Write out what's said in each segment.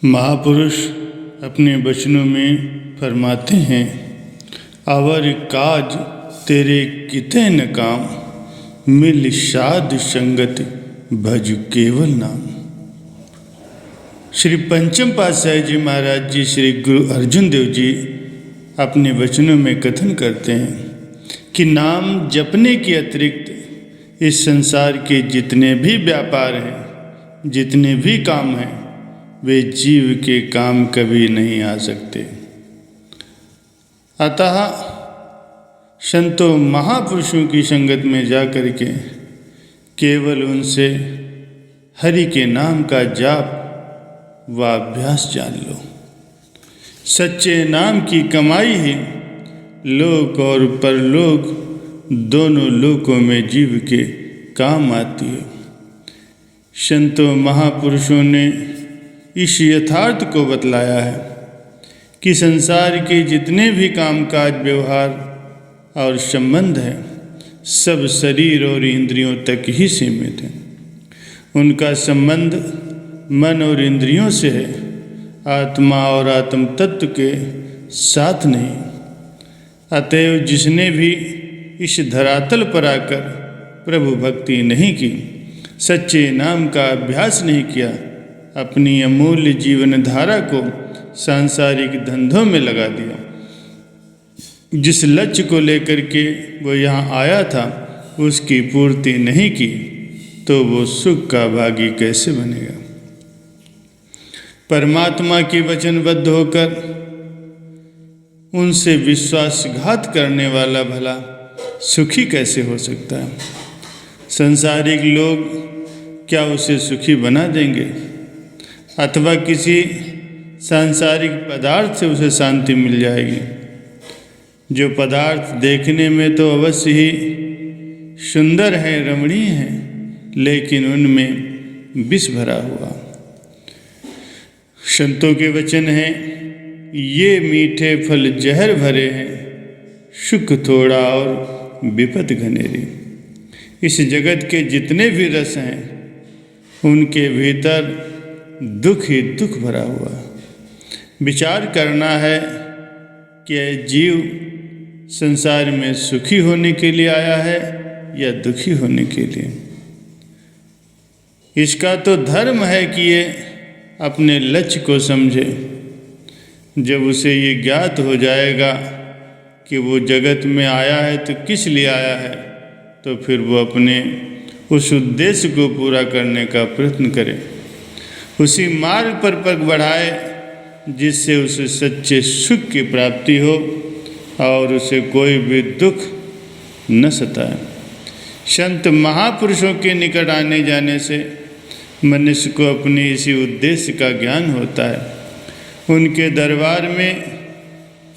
महापुरुष अपने वचनों में फरमाते हैं, अवर काज तेरे किते न काम, मिल साध संगत भज केवल नाम। श्री पंचम पातशाही जी महाराज जी श्री गुरु अर्जुन देव जी अपने वचनों में कथन करते हैं कि नाम जपने के अतिरिक्त इस संसार के जितने भी व्यापार हैं, जितने भी काम हैं, वे जीव के काम कभी नहीं आ सकते। अतः संतों महापुरुषों की संगत में जा कर के केवल उनसे हरि के नाम का जाप व अभ्यास जान लो। सच्चे नाम की कमाई ही लोक और परलोक दोनों लोकों में जीव के काम आती है। संतों महापुरुषों ने इस यथार्थ को बतलाया है कि संसार के जितने भी कामकाज, व्यवहार और संबंध हैं, सब शरीर और इंद्रियों तक ही सीमित हैं। उनका संबंध मन और इंद्रियों से है, आत्मा और आत्म तत्व के साथ नहीं। अतएव जिसने भी इस धरातल पर आकर प्रभु भक्ति नहीं की, सच्चे नाम का अभ्यास नहीं किया, अपनी अमूल्य जीवन धारा को सांसारिक धंधों में लगा दिया, जिस लक्ष्य को लेकर के वो यहाँ आया था उसकी पूर्ति नहीं की, तो वो सुख का भागी कैसे बनेगा। परमात्मा के वचनबद्ध होकर उनसे विश्वासघात करने वाला भला सुखी कैसे हो सकता है। संसारिक लोग क्या उसे सुखी बना देंगे, अथवा किसी सांसारिक पदार्थ से उसे शांति मिल जाएगी। जो पदार्थ देखने में तो अवश्य ही सुंदर हैं, रमणीय हैं, लेकिन उनमें विष भरा हुआ। संतों के वचन हैं, ये मीठे फल जहर भरे हैं, सुख थोड़ा और विपद घनेरी। इस जगत के जितने भी रस हैं, उनके भीतर दुख ही दुख भरा हुआ। विचार करना है कि जीव संसार में सुखी होने के लिए आया है या दुखी होने के लिए। इसका तो धर्म है कि ये अपने लक्ष्य को समझे। जब उसे ये ज्ञात हो जाएगा कि वो जगत में आया है तो किस लिए आया है, तो फिर वो अपने उस उद्देश्य को पूरा करने का प्रयत्न करे, उसी मार्ग पर पग बढ़ाए जिससे उसे सच्चे सुख की प्राप्ति हो और उसे कोई भी दुख न सताए। संत महापुरुषों के निकट आने जाने से मनुष्य को अपने इसी उद्देश्य का ज्ञान होता है। उनके दरबार में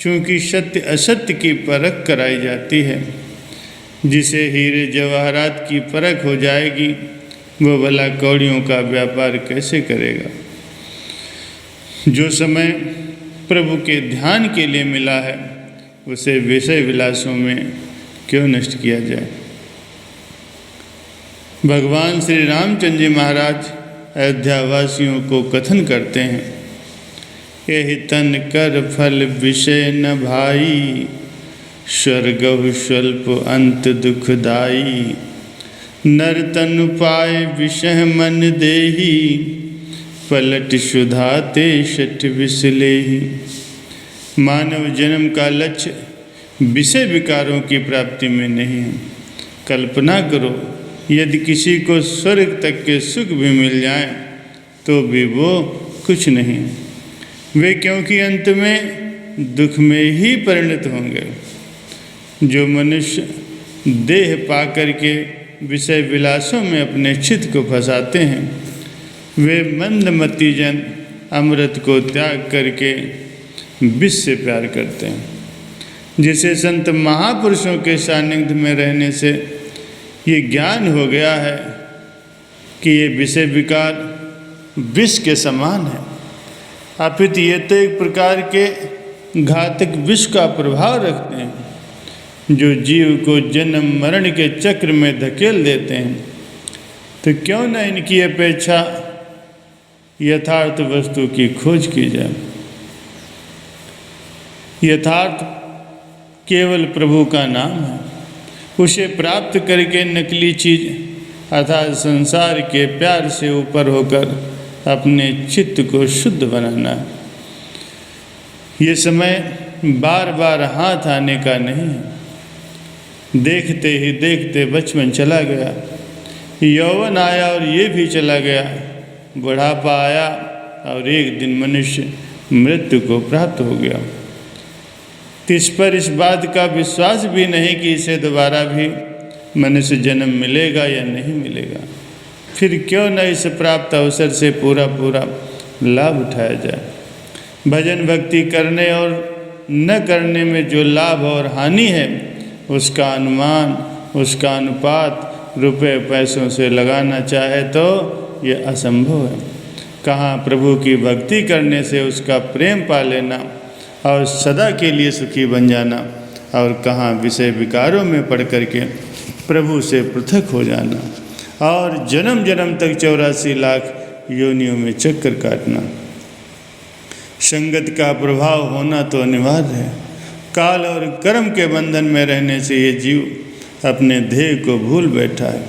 चूँकि सत्य असत्य की परख कराई जाती है, जिसे हीरे जवाहरात की परख हो जाएगी, वो भला कौड़ियों का व्यापार कैसे करेगा। जो समय प्रभु के ध्यान के लिए मिला है, उसे विषय विलासों में क्यों नष्ट किया जाए। भगवान श्री रामचंद्र जी महाराज अयोध्या वासियों को कथन करते हैं, यही तन कर फल विषय न भाई, स्वर्गहु स्वल्प अंत दुखदाई। नर तनु पाए विषय मन देही, पलट सुधाते शठ विसलेही। मानव जन्म का लक्ष्य विषय विकारों की प्राप्ति में नहीं है। कल्पना करो, यदि किसी को स्वर्ग तक के सुख भी मिल जाए तो भी वो कुछ नहीं, वे क्योंकि अंत में दुख में ही परिणत होंगे। जो मनुष्य देह पा कर के विषय विलासों में अपने चित्त को फंसाते हैं, वे मंदमती जन अमृत को त्याग करके विष से प्यार करते हैं। जिसे संत महापुरुषों के सानिध्य में रहने से ये ज्ञान हो गया है कि ये विषय विकार विष के समान है, अपितु ये तो एक प्रकार के घातक विष का प्रभाव रखते हैं, जो जीव को जन्म मरण के चक्र में धकेल देते हैं। तो क्यों न इनकी अपेक्षा यथार्थ वस्तु की खोज की जाए। यथार्थ केवल प्रभु का नाम है। उसे प्राप्त करके नकली चीज अर्थात संसार के प्यार से ऊपर होकर अपने चित्त को शुद्ध बनाना है। ये समय बार बार हाथ आने का नहीं है। देखते ही देखते बचपन चला गया, यौवन आया और ये भी चला गया, बुढ़ापा आया और एक दिन मनुष्य मृत्यु को प्राप्त हो गया। इस पर इस बात का विश्वास भी नहीं कि इसे दोबारा भी मनुष्य जन्म मिलेगा या नहीं मिलेगा। फिर क्यों न इस प्राप्त अवसर से पूरा लाभ उठाया जाए। भजन भक्ति करने और न करने में जो लाभ और हानि है उसका अनुमान, उसका अनुपात रुपए पैसों से लगाना चाहे तो ये असंभव है। कहाँ प्रभु की भक्ति करने से उसका प्रेम पा लेना और सदा के लिए सुखी बन जाना, और कहाँ विषय विकारों में पड़ करके प्रभु से पृथक हो जाना और जन्म जन्म तक 84 लाख योनियों में चक्कर काटना। संगत का प्रभाव होना तो अनिवार्य है। काल और कर्म के बंधन में रहने से ये जीव अपने ध्येय को भूल बैठा है।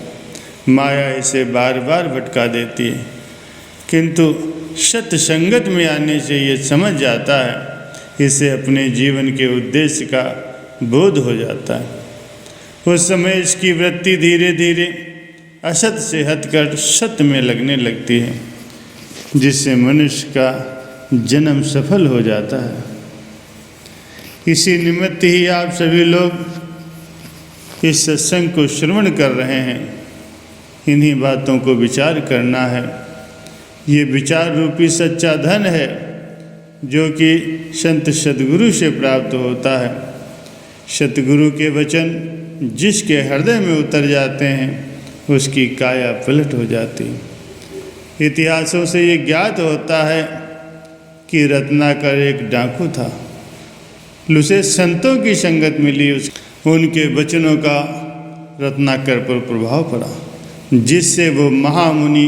माया इसे बार बार भटका देती है, किंतु सत्संगत में आने से ये समझ जाता है, इसे अपने जीवन के उद्देश्य का बोध हो जाता है। उस समय इसकी वृत्ति धीरे धीरे असत से हटकर सत्य में लगने लगती है, जिससे मनुष्य का जन्म सफल हो जाता है। इसी निमित्त ही आप सभी लोग इस सत्संग को श्रवण कर रहे हैं। इन्हीं बातों को विचार करना है। ये विचार रूपी सच्चा धन है जो कि संत सद्गुरु से प्राप्त होता है। सतगुरु के वचन जिसके हृदय में उतर जाते हैं उसकी काया पलट हो जाती है। इतिहासों से ये ज्ञात होता है कि रत्नाकर एक डाकू था। उसे संतों की संगत मिली, उनके वचनों का रत्नाकर पर प्रभाव पड़ा, जिससे वो महामुनि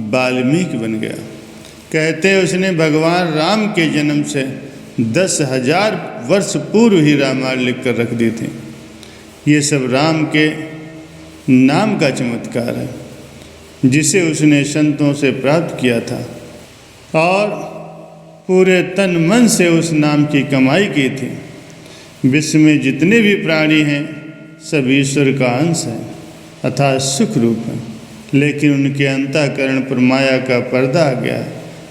वाल्मीकि बन गया। कहते उसने भगवान राम के जन्म से 10,000 वर्ष पूर्व ही रामायण लिख कर रख दी थी। ये सब राम के नाम का चमत्कार है, जिसे उसने संतों से प्राप्त किया था और पूरे तन मन से उस नाम की कमाई की थी। विश्व में जितने भी प्राणी हैं सब ईश्वर का अंश हैं अर्थात सुख रूप हैं, लेकिन उनके अंतःकरण पर माया का पर्दा आ गया।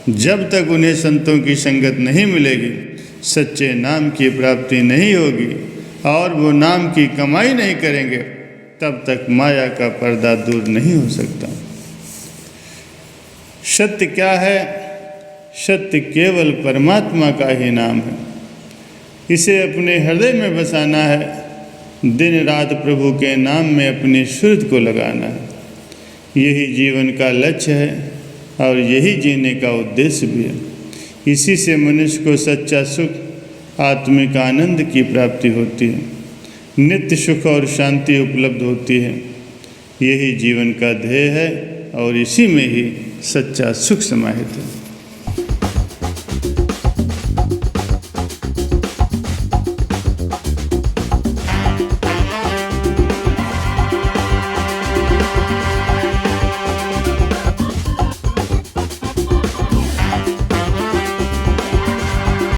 जब तक उन्हें संतों की संगत नहीं मिलेगी, सच्चे नाम की प्राप्ति नहीं होगी और वो नाम की कमाई नहीं करेंगे, तब तक माया का पर्दा दूर नहीं हो सकता। सत्य क्या है? सत्य केवल परमात्मा का ही नाम है। इसे अपने हृदय में बसाना है। दिन रात प्रभु के नाम में अपनी सुरत को लगाना है। यही जीवन का लक्ष्य है और यही जीने का उद्देश्य भी है। इसी से मनुष्य को सच्चा सुख, आत्मिक आनंद की प्राप्ति होती है, नित्य सुख और शांति उपलब्ध होती है। यही जीवन का ध्येय है और इसी में ही सच्चा सुख समाहित है।